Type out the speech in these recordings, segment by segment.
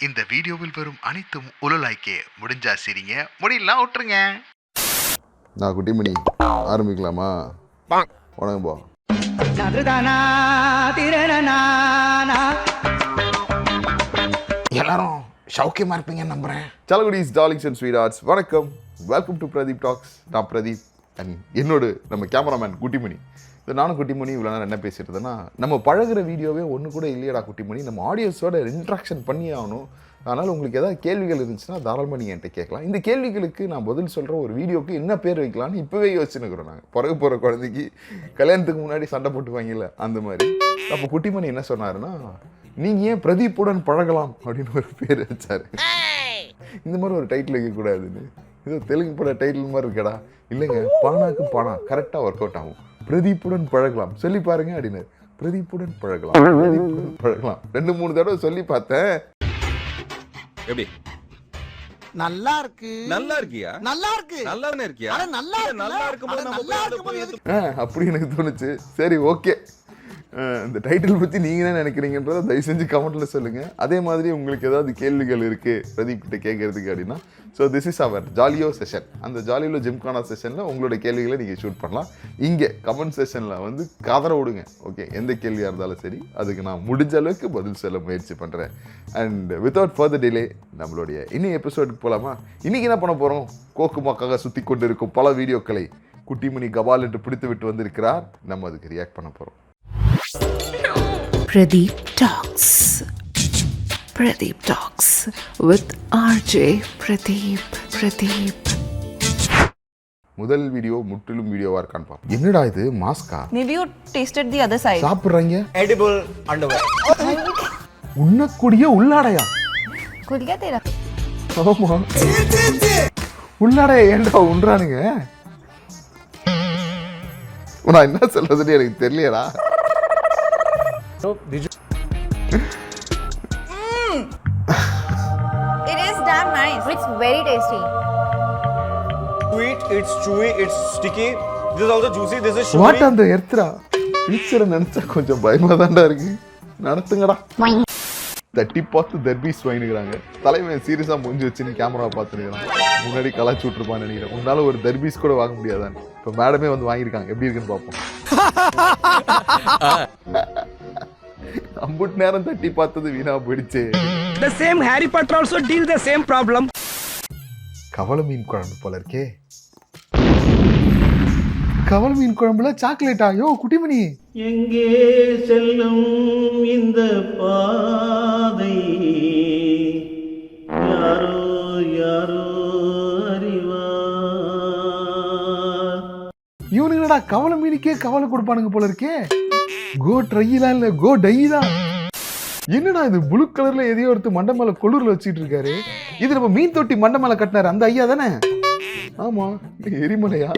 இந்த வீடியோவில் வரும் அனைத்தும் உலலாய்க்கே. முடிஞ்சா சரிங்க, முடியலாம் விட்டுருங்க. நான் குட்டிமணி ஆரம்பிக்கலாமா? வணக்கம் பா. எல்லாரும் சௌக்கியமா இருப்பீங்கன்னு நம்புறேன். சலகுடிஸ் டார்லிங்ஸ் அண்ட் ஸ்வீட் ஆர்ட்ஸ் வணக்கம். Welcome to Pradeep talks. நான் பிரதீப் அண்ட் என்னோடு நம்ம கேமராமேன் குட்டிமணி. இந்த நானும் குட்டிமணி இவ்வளோ நேரம் என்ன பேசிட்டுருந்தேன்னா, நம்ம பழகிற வீடியோவே ஒன்று கூட இல்லையடா குட்டிமணி, நம்ம ஆடியன்ஸோட இன்ட்ராக்ஷன் பண்ணி ஆகணும். அதனால் உங்களுக்கு ஏதாவது கேள்விகள் இருந்துச்சுன்னா தாராளமாக நீங்கள் என்கிட்ட கேட்கலாம். இந்த கேள்விகளுக்கு நான் பதில் சொல்கிற ஒரு வீடியோக்கு என்ன பேர் வைக்கலான்னு இப்போவே யோசிச்சுன்னுக்குறோம். நாங்கள் பிறகு போகிற குழந்தைக்கு கல்யாணத்துக்கு முன்னாடி சண்டை போட்டுவாங்கல்ல, அந்த மாதிரி. அப்போ குட்டிமணி என்ன சொன்னாருன்னா, நீங்கள் ஏன் பிரதீப்புடன் பழகலாம் அப்படின்னு ஒரு பேர் வச்சார். இந்த மாதிரி ஒரு டைட்டில் வைக்கக்கூடாதுன்னு, ஏதோ தெலுங்கு பட டைட்டில் மாதிரி இருக்கடா. இல்லைங்க, பானாக்கு பானா கரெக்டாக ஒர்க் அவுட் ஆகும். பிரதீப்புடன் பழகலாம் சொல்லி பாருங்க அப்படின்னு. பிரதீப்புடன் பழகலாம், பிரதீப்புடன் பழகலாம் 2-3 தடவை சொல்லி பார்த்தேன். எப்படி? நல்லா இருக்கு. நல்லா இருக்கியா? நல்லா இருக்கு. நல்லாவே இருக்கியா? அட நல்லா இருக்கு. நல்லா இருக்கும்போது நம்ம நல்லா இருக்கும்போது எதுக்கு? அப்படி எனக்கு தோணுச்சு. சரி, ஓகே. இந்த டைட்டில் பற்றி நீங்கள் என்ன நினைக்கிறீங்கன்றதை தயவு செஞ்சு கமெண்ட்டில் சொல்லுங்கள். அதே மாதிரி உங்களுக்கு ஏதாவது கேள்விகள் இருக்குது பிரதீப் கிட்ட கேட்கறதுக்கு அப்படின்னா, so this is our Jolly O session. அந்த ஜாலியோ ஜிம்கானா செஷனில் உங்களோட கேள்விகளை நீங்கள் ஷூட் பண்ணலாம். இங்கே கமெண்ட் செஷனில் வந்து கதற விடுங்க. ஓகே, எந்த கேள்வியாக இருந்தாலும் சரி, அதுக்கு நான் முடிஞ்ச அளவுக்கு பதில் சொல்ல முயற்சி பண்ணுறேன். அண்ட் வித்தவுட் ஃபர்தர் டிலே நம்மளுடைய இன்னும் எபிசோடுக்கு போகலாமா? இன்றைக்கி என்ன பண்ண போகிறோம்? கோக்குமாக்காக சுற்றி கொண்டு இருக்கும் பல வீடியோக்களை குட்டிமணி கபால் என்று பிடித்து விட்டு வந்திருக்கிறார். நம்ம அதுக்கு ரியாக்ட் பண்ண போகிறோம். Pradeep Talks. Pradeep Talks with RJ Pradeep. முதல் வீடியோ முற்றிலும் வீடியோவா இருக்கான்னு பாப்போம். என்னடா இது, மாஸ்கா? Maybe you tasted the other side. சாப்பிடுறாங்க. Edible underwear. உண்ணக்கூடிய உள்ளாடையா? खुल गया तेरा? ஆமா, உள்ளாடைய ஏன்டா உண்றானுங்க? நான் என்ன சொல்றதுன்னு எனக்கு தெரியலடா. It is damn nice. It's very tasty. Sweet, it's chewy, it's sticky. This is also juicy. This is what sugary. அந்த எர்த்ரா ஃபியூச்சரை நினைச்சா கொஞ்சம் பயமா தான்டா இருக்கு. நடத்துங்கடா. தட்டி பார்த்து தர்பீஸ் வாங்கினுக்கிறாங்க. தலைவன் சீரியஸா முடிஞ்சு வச்சுன்னு கேமரா பார்த்துருக்கான். முன்னாடி கலாச்சி விட்டுருப்பான்னு நினைக்கிறேன். உன்னால ஒரு தர்பீஸ் கூட வாங்க முடியாதான். இப்போ மேடமே வந்து வாங்கியிருக்காங்க. எப்படி இருக்குன்னு பார்ப்போம். அம்புட் நேரம் தட்டி பார்த்தது வீணா போயிடுச்சு. The same Harry Potter also deal the same problem. கவள மீன் குழம்பு போல இருக்கே. கவள மீன் குழம்புல சாக்லேட்டா? யோ குட்டிமணி, எங்கே செல்லும் இந்த பாதை யாரோ யாரோ அறிவார். இவனுங்கடா கவள மீனுக்கே கவலை கொடுப்பானுங்க போல இருக்கே. கோ ட்ரைலாம் இல்ல, கோ டை தான். என்னடா இது ப்ளூ கலர்ல எதையோ எடுத்து மண்டை மேல கொள்ளூர்ல வச்சுட்டு இருக்காரு. இது நம்ம மீன் தொட்டி மண்டை மேல கட்டினாரு அந்த ஐயா தானே? ஆமா. எரிமலையா?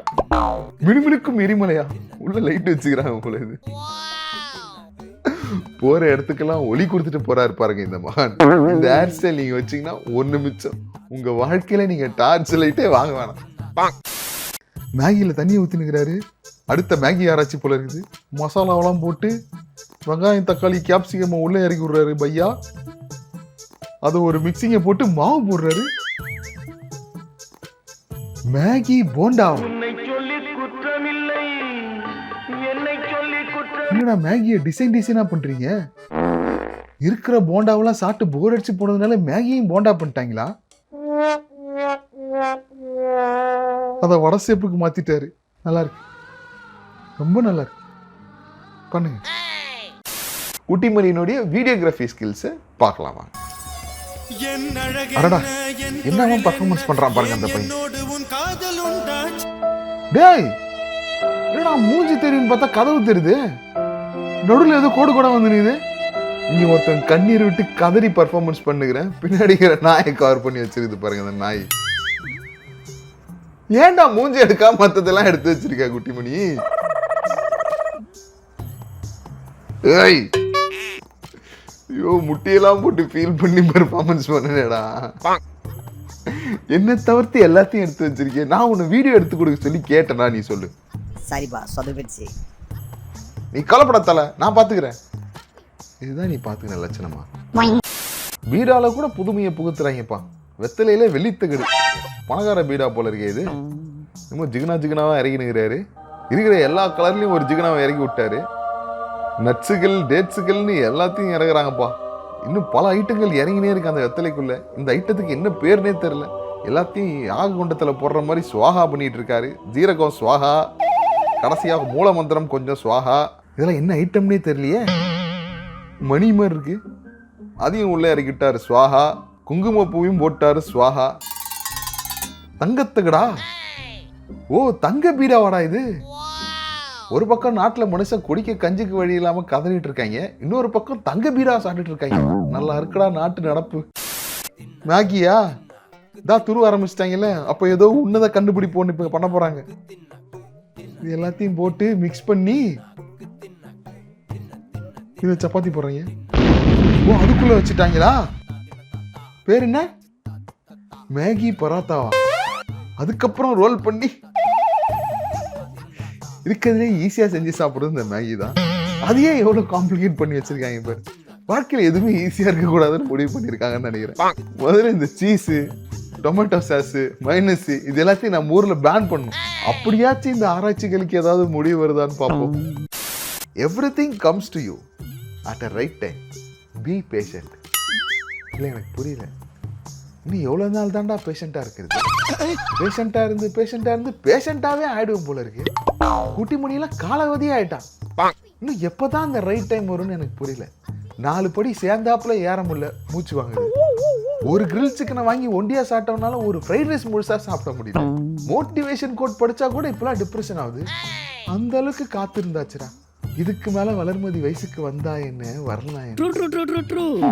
மினுமினுக்கும் எரிமலையா? உள்ள லைட் வச்சுக்கிறாங்க போல. இது போற இடத்துக்கெல்லாம் ஒளி கொடுத்துட்டு போறாரு பாருங்க இந்த மகான். இந்த ஹேர் ஸ்டைல் நீங்க வச்சீங்கன்னா ஒண்ணு மிச்சம். உங்க வாழ்க்கையில நீங்க டார்ச் லைட்டே வாங்க வேணாம். மேகியில தண்ணி ஊத்தினுக்கிறாரு. அடுத்த மேகி ஆராய்ச்சி போல இருக்குது. மசாலாவெல்லாம் போட்டு வெங்காயம் தக்காளி கேப்சிகம் உள்ள இறக்கி விடுறாரு பையா. அது ஒரு மிக்சிங்கை போட்டு மாவு போடுறாரு. மேகி போண்டா. என்னடா மேகியை டிசைனா பண்றீங்க? இருக்கிற போண்டாவெல்லாம் சாப்பிட்டு போர் அடிச்சு போனதுனால மேகியும் போண்டா பண்ணிட்டாங்களா? அத வடை சேப்புக்கு மாத்திட்டாரு. நல்லா இருக்கு, ரொம்ப நல்லா இருக்கு. பண்ணுங்க. குட்டிமணியினுடைய வீடியோகிராஃபி ஸ்கில்ஸ் பார்க்கலாமா? அடடா, என்னவா பர்ஃபார்மன்ஸ் பண்றான் பாருங்க அந்த பையன். டேய், என்னடா மூஞ்சி தெரியும்னு பார்த்தா கதவு தெரியுது. நடுவில் ஏதோ கோடு கூட வந்து நிக்குது. இங்க ஒருத்தன் கண்ணீர் விட்டு கதறி பர்ஃபார்மன்ஸ் பண்ணுகிறேன். பின்னாடி நாயை கவர் பண்ணி வச்சிருக்குது பாருங்க அந்த நாய். ஏன்டா மூஞ்சி எடுக்காம மத்ததெல்லாம் எடுத்து வச்சிருக்கா குட்டிமணி? ஏய், ஐயோ, முட்டியெல்லாம் போட்டு ஃபீல் பண்ணி பெர்ஃபார்மன்ஸ் பண்ணனேடா. என்ன தவிர்த்து எல்லாத்தையும் எடுத்து வச்சிருக்கேன். நான் உன்னை வீடியோ எடுத்து கொடுக்க சொல்லி கேட்டேனா? நீ சொல்லு. சரிப்பா, சொதப்பிடுச்சு. நீ கவலைப்படாதல, நான் பாத்துக்கிறேன். இதுதான் நீ பாத்துக்கிற லட்சணமா? பீடால கூட புதுமையை புகுத்துறாங்கப்பா. வெத்தலையில வெள்ளித்தகடு. பணக்கார பீடா போல இருக்கே இது. இன்னும் ஜிகனா ஜிகனாவா இறங்கினுங்கிறாரு. இருக்கிற எல்லா கலர்லயும் ஒரு ஜிகனாவை இறக்கி விட்டாரு. நட்ஸுகள் டேட்ஸுகள்னு எல்லாத்தையும் இறங்குறாங்கப்பா. இன்னும் பல ஐட்டங்கள் இறங்கினே இருக்கு அந்த வெத்தலைக்குள்ள. இந்த ஐட்டத்துக்கு என்ன பேர்னே தெரியல. எல்லாத்தையும் யாக குண்டத்தில் போடுற மாதிரி சுவாகா பண்ணிட்டு இருக்காரு. ஜீரகம் சுவாகா, கடைசியாக மூல மந்திரம் கொஞ்சம் சுவாகா. இதெல்லாம் என்ன ஐட்டம்னே தெரியலையே. மணி மாதிரி இருக்கு, அதையும் உள்ள இறக்கிட்டாரு சுவாகா. குங்குமப்பூவையும் போட்டாரு சுவாகா. தங்கத்துக்கடா, ஓ தங்க பீடாவாடா இது. ஒரு பக்கம் நாட்டுல மனுஷன் குடிக்க கஞ்சிக்கு வழி இல்லாம கதறிட்டு இருக்காங்க, இன்னொரு பக்கம் தங்க பீடா சாப்பிட்டுட்டு இருக்காங்க. நல்லா இருக்குடா நாட்டு நடப்பு. மேகியா தான் துருவ ஆரம்பிச்சிட்டாங்கல்ல, அப்ப ஏதோ உன்னத கண்டுபிடிப்போன்னு இப்ப பண்ண போறாங்க. இது எல்லாத்தையும் போட்டு மிக்ஸ் பண்ணி இதை சப்பாத்தி போடுறாங்க. ஓ அதுக்குள்ள வச்சுட்டாங்களா? பேர் என்ன? மேகி பராத்தாவா? அதுக்கப்புறம் ரோல் பண்ணி இருக்கிறதுலே ஈஸியா செஞ்சு சாப்பிடுறது இந்த மேகி தான். அதையே எவ்வளவு காம்ப்ளிகேட் பண்ணி வச்சிருக்காங்க பாரு. வாழ்க்கையில் எதுவுமே ஈஸியா இருக்க கூடாதுன்னு முடிவு பண்ணிருக்காங்கன்னு நினைக்கிறேன். முதல்ல இந்த சீஸ், டொமேட்டோ சாஸ், மைனஸ் இது எல்லாத்தையும் நம்ம ஊர்ல பேன் பண்ணணும். அப்படியாச்சும் இந்த ஆராய்ச்சிகளுக்கு ஏதாவது முடிவு வருதான்னு பார்ப்போம். Everything comes to you at a right time. B patient. இல்லை எனக்கு புரியல, இன்னும் எவ்வளோ நாள் தாண்டா பேஷண்ட்டாக இருக்கிறது? பேஷண்ட்டாக இருந்து பேஷண்ட்டாகவே ஆயிடுவோம் போல இருக்கு. குட்டி மணியெல்லாம் காலாவதியே ஆயிட்டான். இன்னும் எப்போ தான் அந்த ரைட் டைம் வரும்னு எனக்கு புரியல. 4 படி சேர்ந்தாப்புல ஏற முடியல, மூச்சு வாங்குது. ஒரு கிரில் சிக்கனை வாங்கி ஒண்டியா சாப்பிட்டோம்னால ஒரு ஃப்ரைட் ரைஸ் முழுசா சாப்பிட முடியல. மோட்டிவேஷன் கோட் படிச்சா கூட இப்பெல்லாம் டிப்ரெஷன் ஆகுது. அந்த அளவுக்கு காத்து இருந்தாச்சுடா. இதுக்கு மேல வளர்மதி வயசுக்கு வந்தா என்ன, வரலாம் என்ன?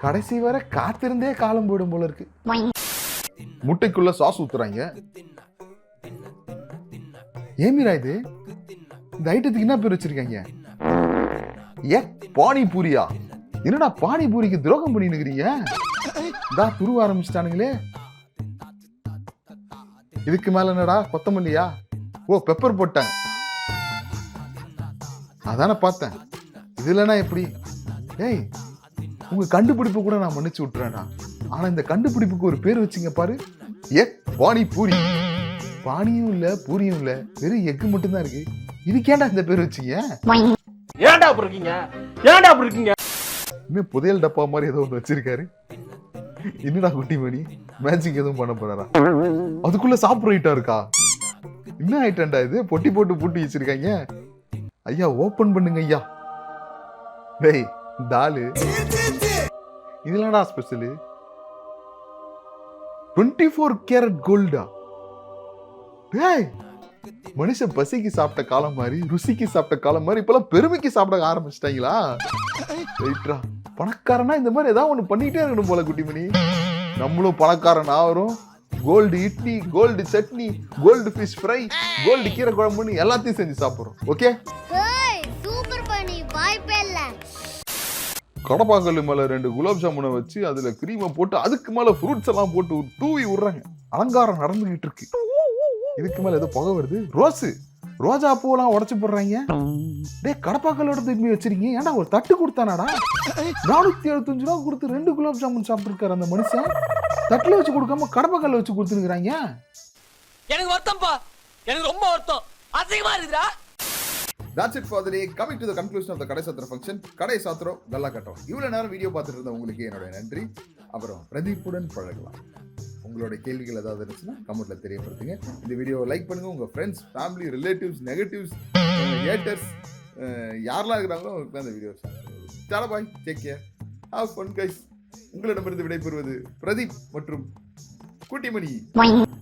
கடைசி வரை காத்திருந்தே காலம் போயிடும் போல இருக்கு. முட்டைக்குள்ள சாஸ் ஊத்துறாங்க. ஏமிரா இது? இந்த ஐட்டத்துக்கு என்ன பேர் வச்சிருக்காங்க? பானிபூரியா? என்னடா பானிபூரிக்கு துரோகம் பண்ணிருக்கிறீங்க? துருவ ஆரம்பிச்சிட்டானுங்களே. இதுக்கு மேல என்னடா கொத்தமல்லியா? ஓ பெப்பர் போட்டாங்க. அதான பார்த்தேன். இதுலனா எப்படி? ஏய் உங்க கண்டுபிடிப்பு கூட நான் மன்னிச்சு விட்டுறேன்டா. ஆனா இந்த கண்டுபிடிப்புக்கு ஒரு பேர் வச்சிங்க பாரு. பானிபூரி. பானியும் இல்ல பூரியும் இல்ல, வெறும் எக்கு மட்டும் தான் இருக்கு. இதுக்கு ஏன்டா இந்த பேர் வச்சீங்க? ஏன்டா அப்படி இருக்கீங்க? ஏன்டா அப்படி இருக்கீங்க? இன்னும் புதையல் டப்பா மாதிரி ஏதோ ஒன்று வச்சிருக்காரு. என்னடா குட்டி மணி மேஜிக் எதுவும் பண்ண போறாரா? அதுக்குள்ள சாப்பிட்ற ஐட்டம் இருக்கா? என்ன ஐட்டம்டா இது? பொட்டி போட்டு பூட்டி வச்சிருக்காங்க. ஐயா ஓபன் பண்ணுங்க ஐயா. டேய் தாலு இதுலடா ஸ்பெஷல். 24 கேரட் கோல்டா? டேய் மனுஷன் பசிக்கு சாப்பிட்ட காலம் மாதிரி, ருசிக்கு சாப்பிட்ட காலம் மாதிரி இப்பெல்லாம் பெருமைக்கு சாப்பிட ஆரம்பிச்சிட்டாங்களா? ரைட்ரா, பணக்காரனா இந்த மாதிரி ஏதாவது ஒண்ணு பண்ணிட்டே இருக்கணும் போல குட்டிமணி. நம்மளும் பணக்காரன் ஆகிறோம். Gold idli, gold chutney, gold fish fry, gold கீரை குழம்புன்னு எல்லாத்தையும் செஞ்சு சாப்பிடுறோம். ஓகே கடப்பாக்கல்லு மேல 2 குலாப் ஜாமுனை வச்சு அதுல கிரீமை போட்டு அதுக்கு மேல ஃப்ரூட்ஸ் எல்லாம் போட்டு தூவி விடுறாங்க. அலங்காரம் நடந்துகிட்டு இருக்கு. இதுக்கு மேல ஏதோ புகை வருது. ரோஜா பூவெல்லாம் உடைச்சு போடுறாங்க. டே கடப்பாக்கல்லோட திரும்பி வச்சிருக்கீங்க. ஏன்டா ஒரு தட்டு கொடுத்தானாடா? 475 ரூபா கொடுத்து 2 குலாப் ஜாமுன் சாப்பிட்டு இருக்காரு அந்த மனுஷன். தட்டுல வச்சு கொடுக்காம கடப்பாக்கல்ல வச்சு கொடுத்துருக்காங்க. எனக்கு வருத்தம்ப்பா, எனக்கு ரொம்ப வருத்தம். அசிங்கமா இருக்குடா. That's it for the day. Coming to the conclusion of the கடை சாத்திர function. கடை சாத்திரம் கல்லா கட்டம். இவ்வளவு நேரம் வீடியோ பார்த்துட்டு இருந்த உங்களுக்கு என்னோட நன்றி. அப்புறம் பிரதீப்புடன் பழகலாம். உங்களோட கேள்விகள் ஏதாவது இருந்துச்சுன்னா கமெண்ட்ல தெரியப்படுத்துங்க. இந்த வீடியோவை லைக் பண்ணுங்க. உங்க friends, family, relatives, negatives, haters யாரெல்லாம் இருக்கிறாங்களோ அவங்களுக்கு இந்த video Tata bye, take care, have fun guys. உங்களிடமிருந்து விடைபெறுவது பிரதீப் மற்றும் குட்டிமணி.